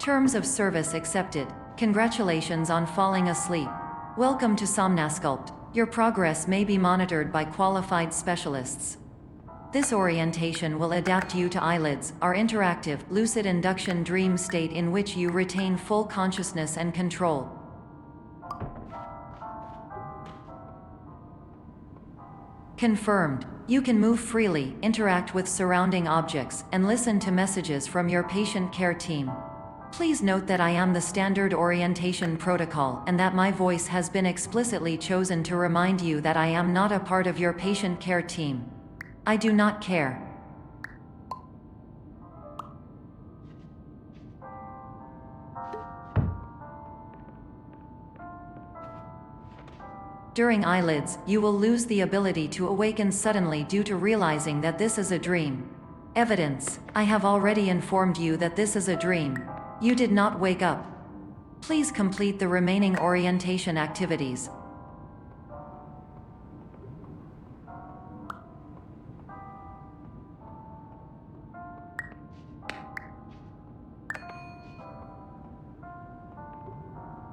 Terms of service accepted. Congratulations on falling asleep. Welcome to Somnasculpt. Your progress may be monitored by qualified specialists. This orientation will adapt you to eyelids, our interactive, lucid induction dream state in which you retain full consciousness and control. Confirmed. You can move freely, interact with surrounding objects, and listen to messages from your patient care team. Please note that I am the standard orientation protocol and that my voice has been explicitly chosen to remind you that I am not a part of your patient care team. I do not care. During eyelids, you will lose the ability to awaken suddenly due to realizing that this is a dream. Evidence: I have already informed you that this is a dream. You did not wake up. Please complete the remaining orientation activities.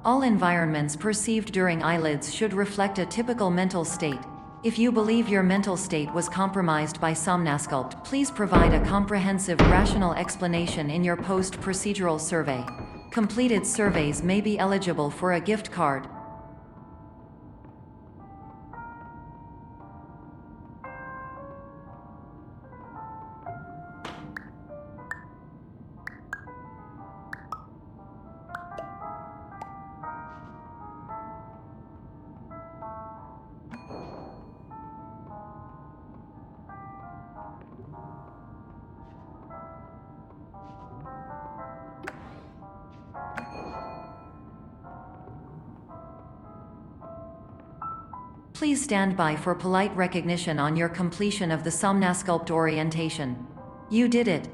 All environments perceived during eyelids should reflect a typical mental state. If you believe your mental state was compromised by Somnasculpt, please provide a comprehensive, rational explanation in your post-procedural survey. Completed surveys may be eligible for a gift card. Please stand by for polite recognition on your completion of the Somnasculpt orientation. You did it.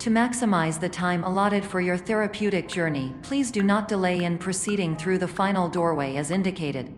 To maximize the time allotted for your therapeutic journey, please do not delay in proceeding through the final doorway as indicated.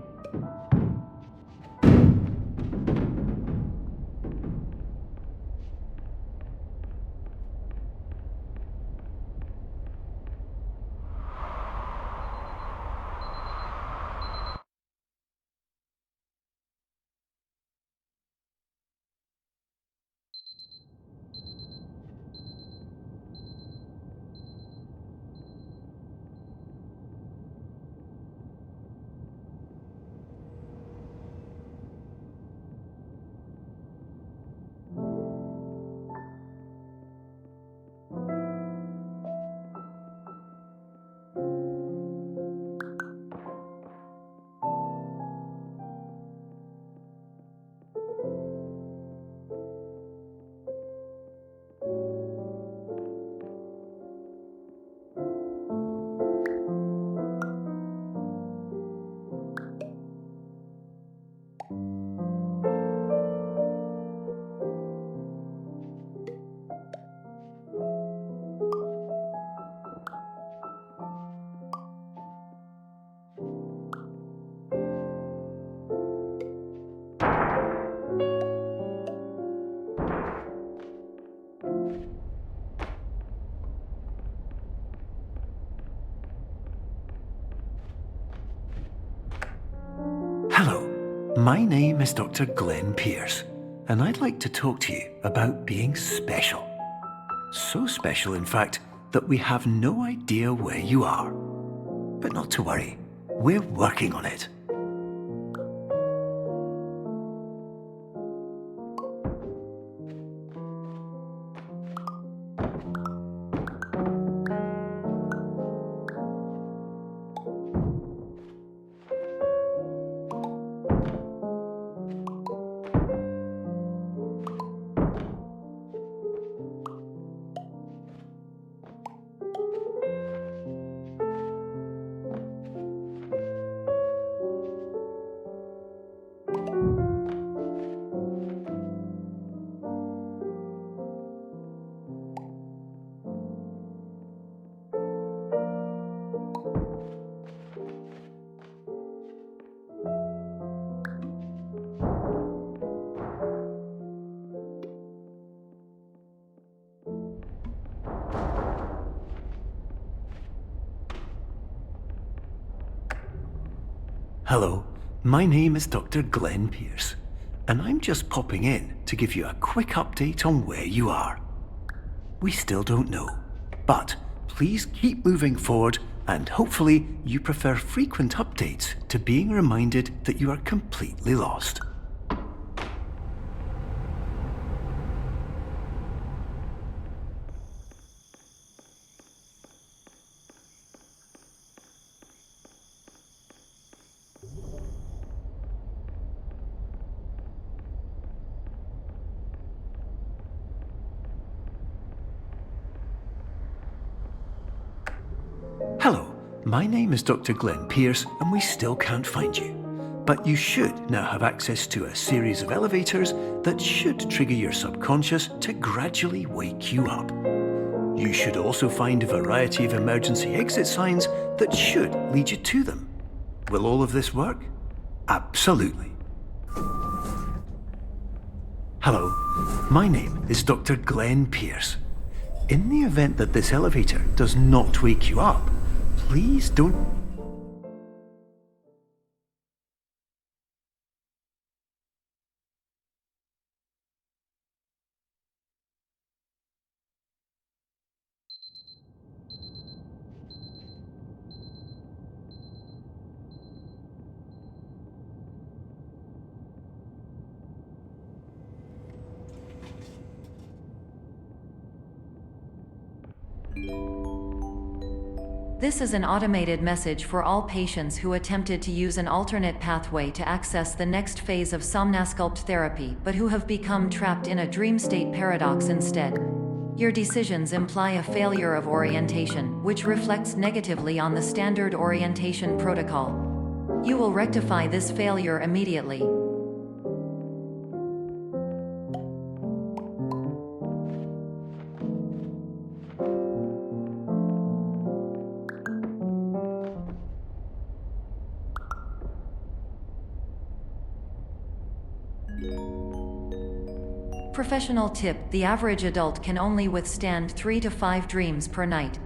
Hello, my name is Dr. Glenn Pierce, and I'd like to talk to you about being special. So special, in fact, that we have no idea where you are. But not to worry, we're working on it. Hello, my name is Dr. Glenn Pierce, and I'm just popping in to give you a quick update on where you are. We still don't know, but please keep moving forward, and hopefully you prefer frequent updates to being reminded that you are completely lost. Hello, my name is Dr. Glenn Pierce, and we still can't find you. But you should now have access to a series of elevators that should trigger your subconscious to gradually wake you up. You should also find a variety of emergency exit signs that should lead you to them. Will all of this work? Absolutely. Hello, my name is Dr. Glenn Pierce. In the event that this elevator does not wake you up, please don't... This is an automated message for all patients who attempted to use an alternate pathway to access the next phase of somnasculpt therapy but who have become trapped in a dream state paradox instead. Your decisions imply a failure of orientation, which reflects negatively on the standard orientation protocol. You will rectify this failure immediately. Professional tip: the average adult can only withstand 3 to 5 dreams per night.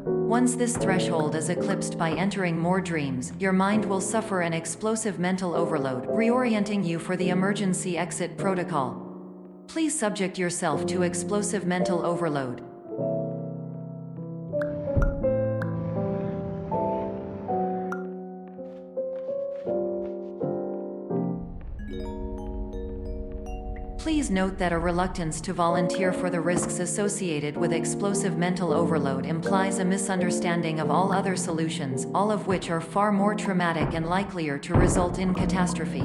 Once this threshold is eclipsed by entering more dreams, your mind will suffer an explosive mental overload, reorienting you for the emergency exit protocol. Please subject yourself to explosive mental overload. Please note that a reluctance to volunteer for the risks associated with explosive mental overload implies a misunderstanding of all other solutions, all of which are far more traumatic and likelier to result in catastrophe.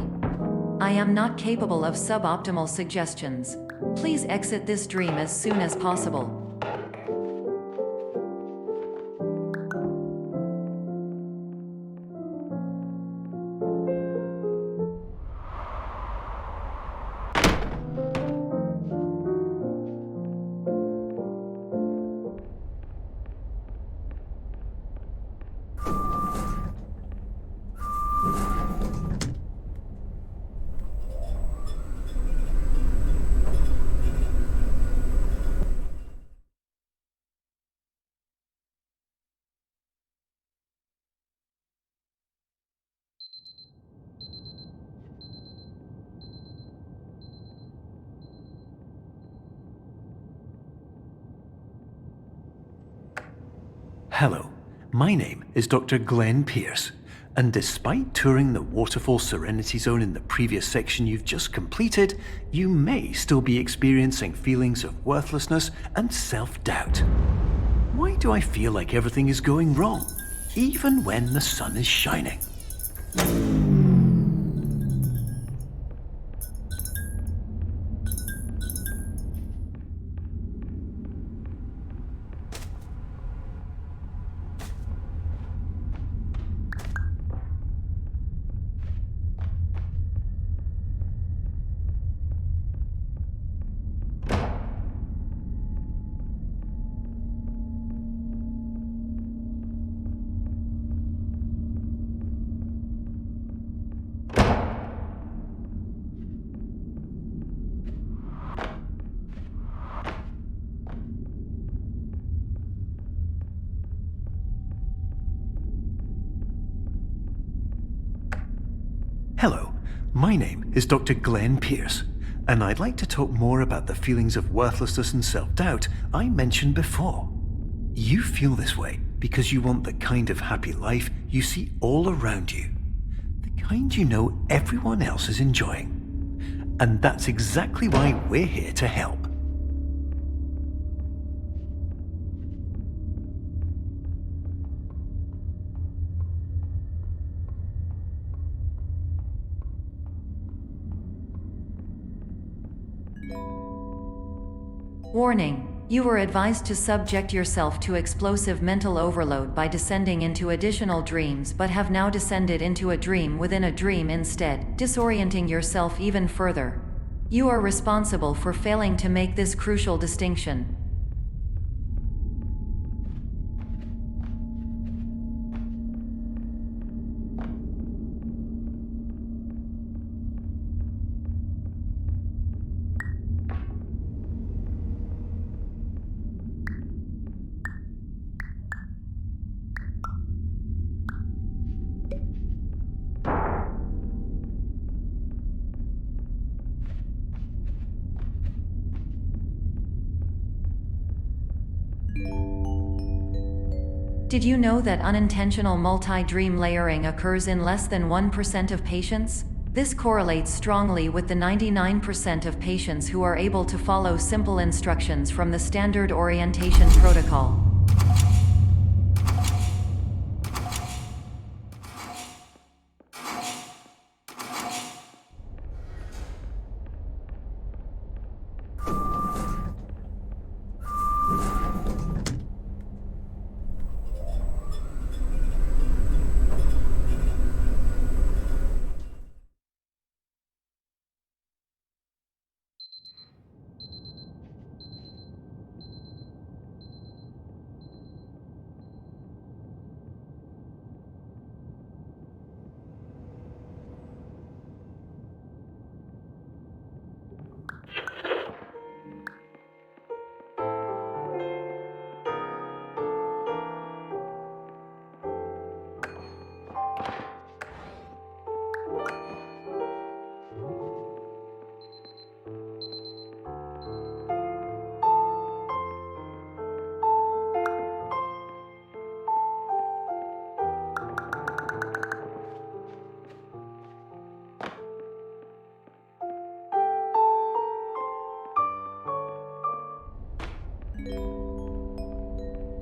I am not capable of suboptimal suggestions. Please exit this dream as soon as possible. Hello, my name is Dr. Glenn Pierce, and despite touring the Waterfall Serenity Zone in the previous section you've just completed, you may still be experiencing feelings of worthlessness and self-doubt. Why do I feel like everything is going wrong, even when the sun is shining? Hello, my name is Dr. Glenn Pierce, and I'd like to talk more about the feelings of worthlessness and self-doubt I mentioned before. You feel this way because you want the kind of happy life you see all around you, the kind you know everyone else is enjoying. And that's exactly why we're here to help. Warning. You were advised to subject yourself to explosive mental overload by descending into additional dreams, but have now descended into a dream within a dream instead, disorienting yourself even further. You are responsible for failing to make this crucial distinction. Did you know that unintentional multi-dream layering occurs in less than 1% of patients? This correlates strongly with the 99% of patients who are able to follow simple instructions from the standard orientation protocol.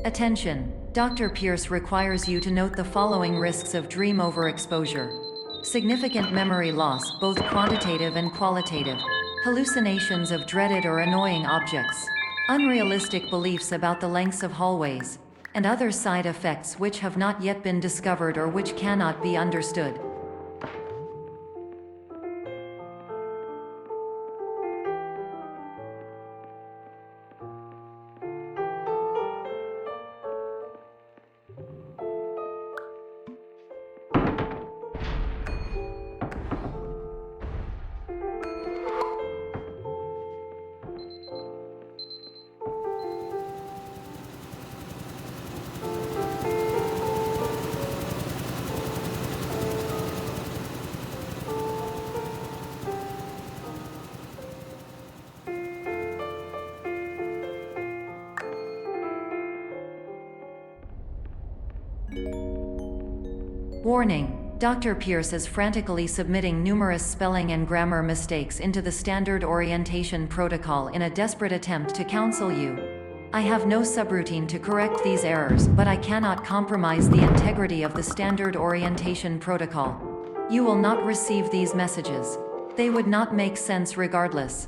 Attention! Dr. Pierce requires you to note the following risks of dream overexposure. Significant memory loss, both quantitative and qualitative. Hallucinations of dreaded or annoying objects. Unrealistic beliefs about the lengths of hallways. And other side effects which have not yet been discovered or which cannot be understood. Warning! Dr. Pierce is frantically submitting numerous spelling and grammar mistakes into the standard orientation protocol in a desperate attempt to counsel you. I have no subroutine to correct these errors, but I cannot compromise the integrity of the standard orientation protocol. You will not receive these messages. They would not make sense regardless.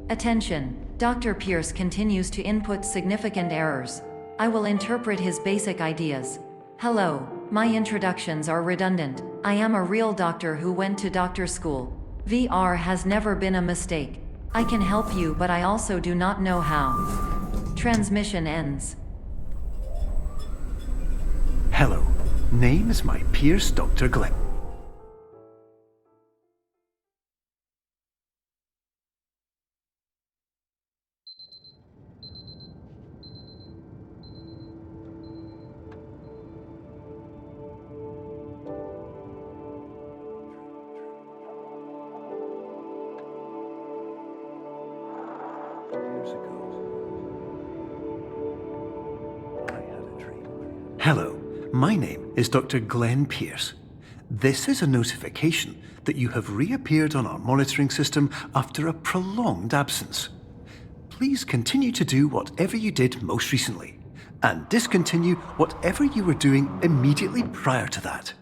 Attention! Dr. Pierce continues to input significant errors. I will interpret his basic ideas. Hello, my introductions are redundant. I am a real doctor who went to doctor school. VR has never been a mistake. I can help you, but I also do not know how. Transmission ends. Hello, name is my Pierce Dr. Glenn. Hello, my name is Dr. Glenn Pierce. This is a notification that you have reappeared on our monitoring system after a prolonged absence. Please continue to do whatever you did most recently, and discontinue whatever you were doing immediately prior to that.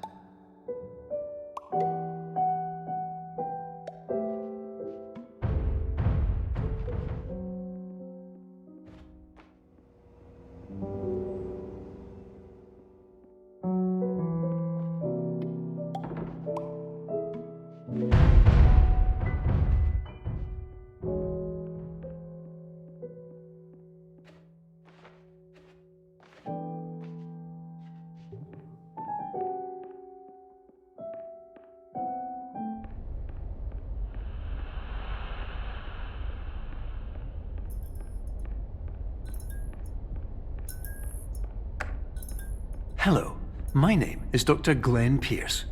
Hello, my name is Dr. Glenn Pierce.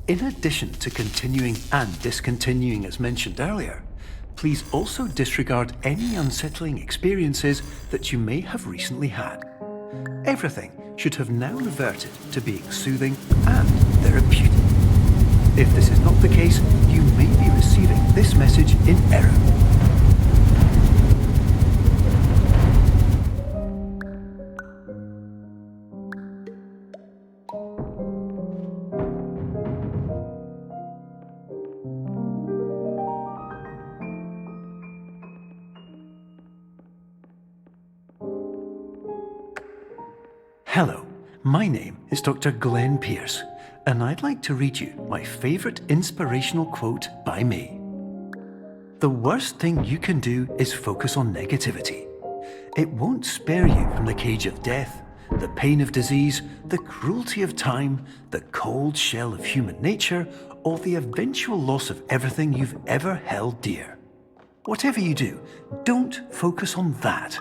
In addition to continuing and discontinuing as mentioned earlier, please also disregard any unsettling experiences that you may have recently had. Everything should have now reverted to being soothing and therapeutic. If this is not the case, you may be receiving this message in error. Hello, my name is Dr. Glenn Pierce, and I'd like to read you my favourite inspirational quote by me. The worst thing you can do is focus on negativity. It won't spare you from the cage of death, the pain of disease, the cruelty of time, the cold shell of human nature, or the eventual loss of everything you've ever held dear. Whatever you do, don't focus on that.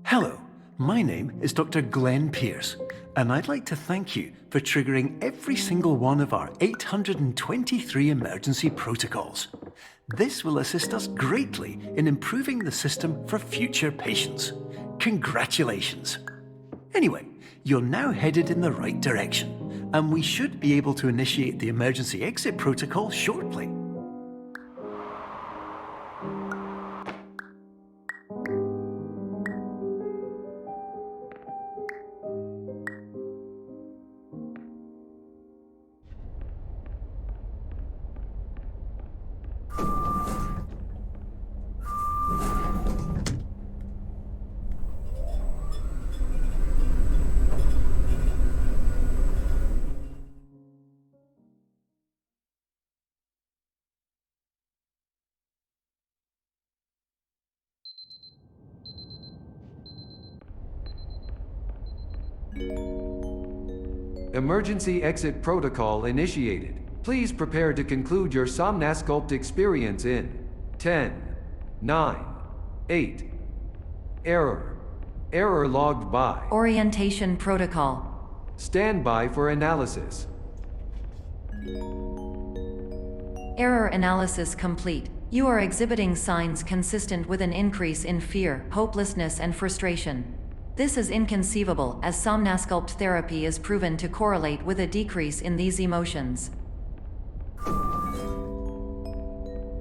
Hello, my name is Dr. Glenn Pierce, and I'd like to thank you for triggering every single one of our 823 emergency protocols. This will assist us greatly in improving the system for future patients. Congratulations! Anyway, you're now headed in the right direction, and we should be able to initiate the emergency exit protocol shortly. Emergency exit protocol initiated. Please prepare to conclude your Somnasculpt experience in 10, 9, 8. Error. Error logged by. Orientation protocol. Stand by for analysis. Error analysis complete. You are exhibiting signs consistent with an increase in fear, hopelessness, and frustration. This is inconceivable, as Somnasculpt therapy is proven to correlate with a decrease in these emotions.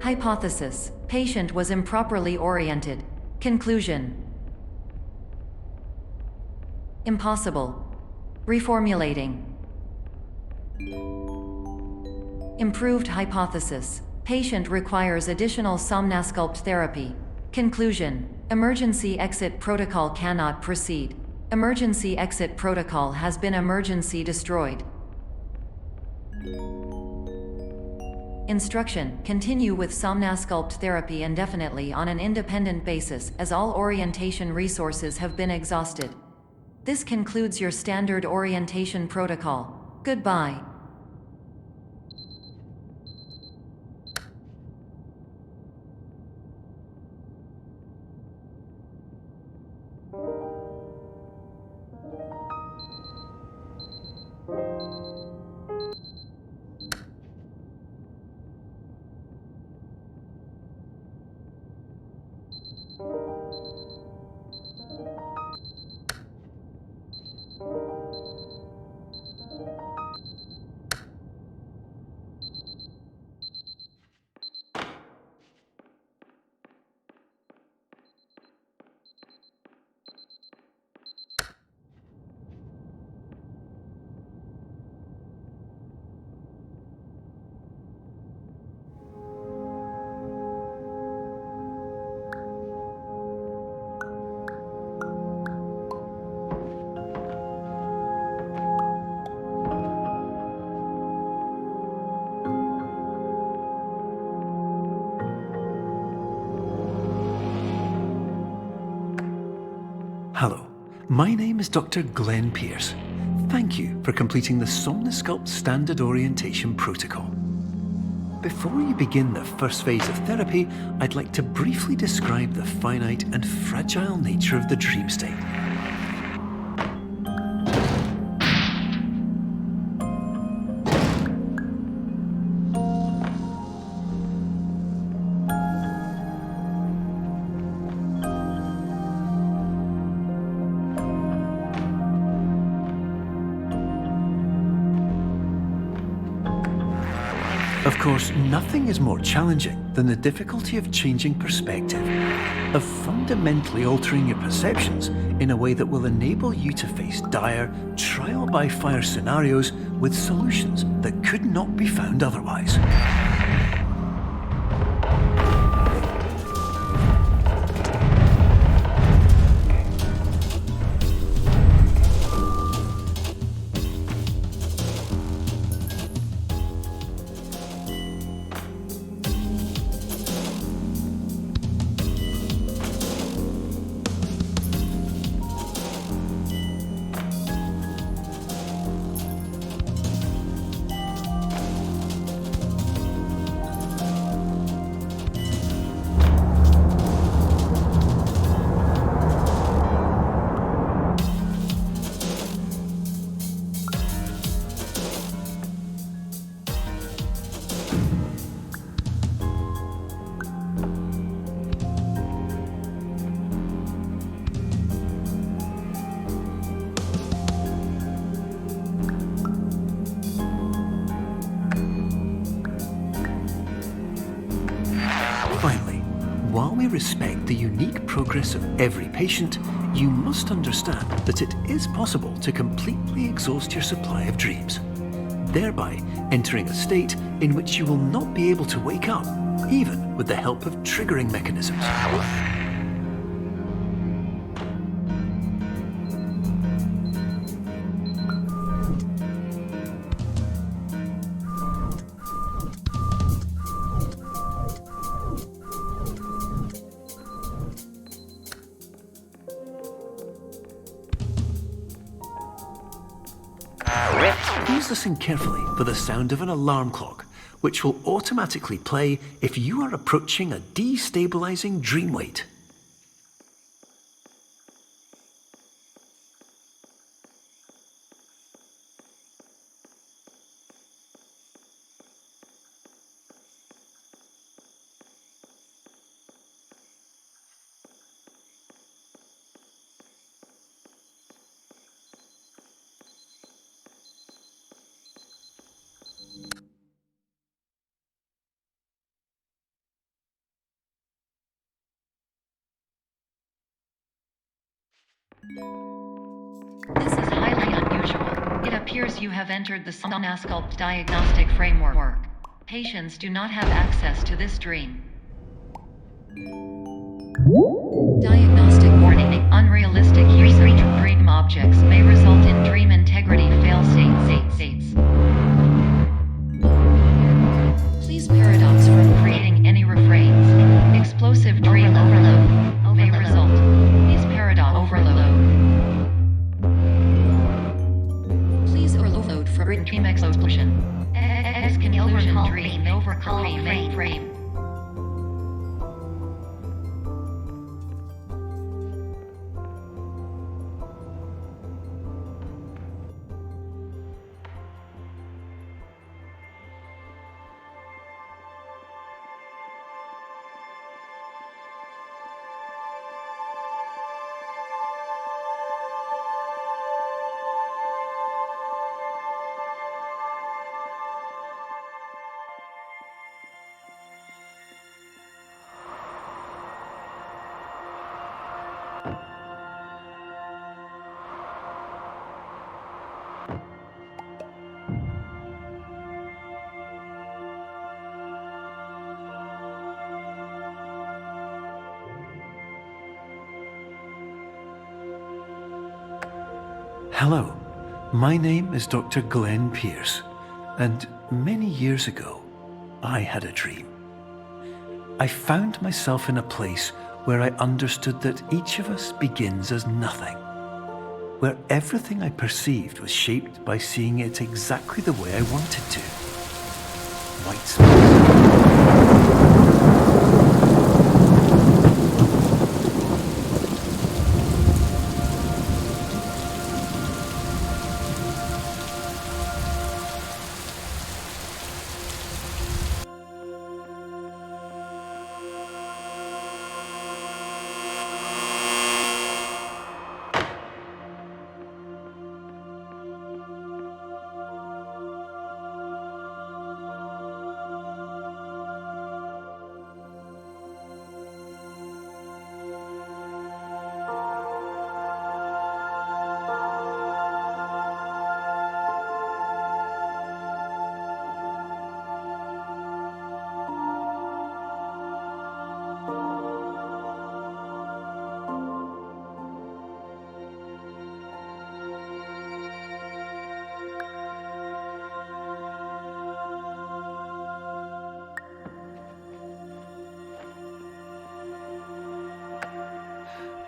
Hypothesis: patient was improperly oriented. Conclusion: impossible. Reformulating. Improved hypothesis: patient requires additional Somnasculpt therapy. Conclusion: emergency exit protocol cannot proceed. Emergency exit protocol has been emergency destroyed. Instruction: continue with Somnasculpt therapy indefinitely on an independent basis, as all orientation resources have been exhausted. This concludes your standard orientation protocol. Goodbye. Hello, my name is Dr. Glenn Pierce. Thank you for completing the Somnasculpt Standard Orientation Protocol. Before you begin the first phase of therapy, I'd like to briefly describe the finite and fragile nature of the dream state. Of course, nothing is more challenging than the difficulty of changing perspective, of fundamentally altering your perceptions in a way that will enable you to face dire, trial-by-fire scenarios with solutions that could not be found otherwise. Finally, while we respect the unique progress of every patient, you must understand that it is possible to completely exhaust your supply of dreams, thereby entering a state in which you will not be able to wake up, even with the help of triggering mechanisms. Please listen carefully for the sound of an alarm clock, which will automatically play if you are approaching a destabilizing dream weight. This is highly unusual. It appears you have entered the Somnasculpt diagnostic framework. Patients do not have access to this dream. Diagnostic warning. Unrealistic use of dream objects may result in dream integrity fail states. Please paradox from creating any refrains. Explosive dream overload may result. Please paradox overload. Please overload for dream explosion. Conclusion dream overcall frame. Hello, my name is Dr. Glenn Pierce, and many years ago, I had a dream. I found myself in a place where I understood that each of us begins as nothing, where everything I perceived was shaped by seeing it exactly the way I wanted to. White space.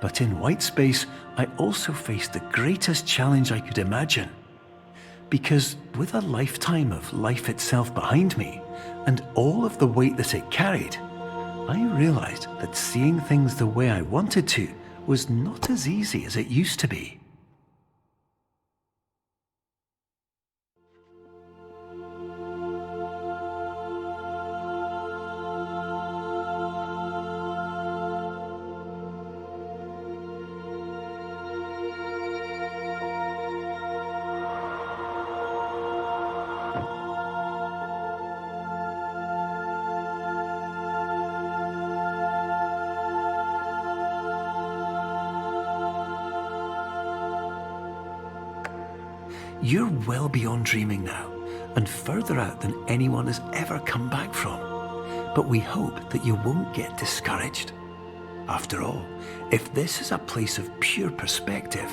But in white space, I also faced the greatest challenge I could imagine. Because with a lifetime of life itself behind me, and all of the weight that it carried, I realized that seeing things the way I wanted to was not as easy as it used to be. You're well beyond dreaming now, and further out than anyone has ever come back from. But we hope that you won't get discouraged. After all, if this is a place of pure perspective,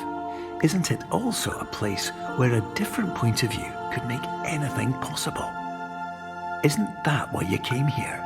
isn't it also a place where a different point of view could make anything possible? Isn't that why you came here?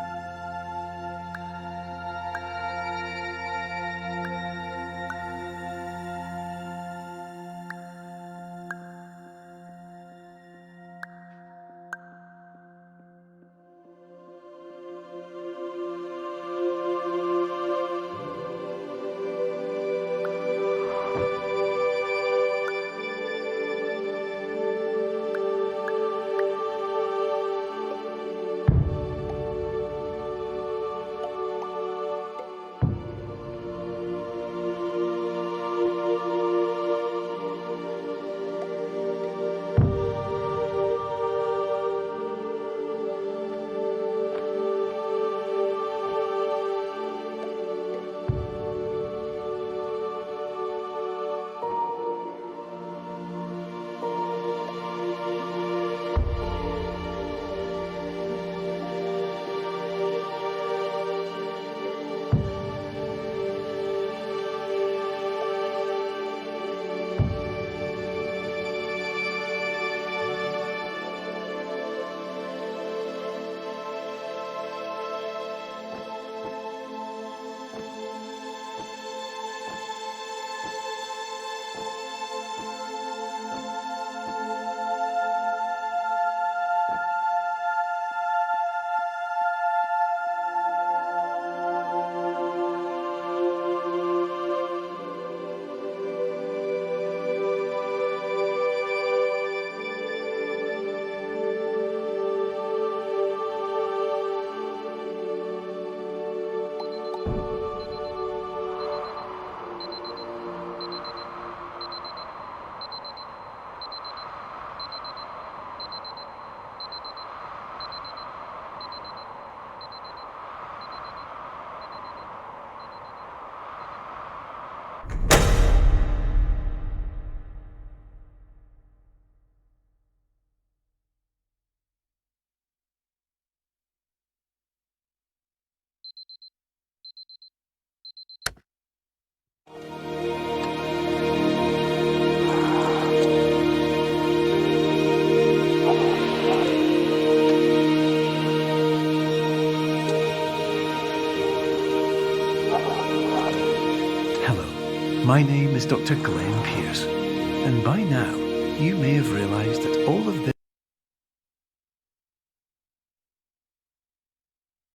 My name is Dr. Glenn Pierce, and by now you may have realised that all of this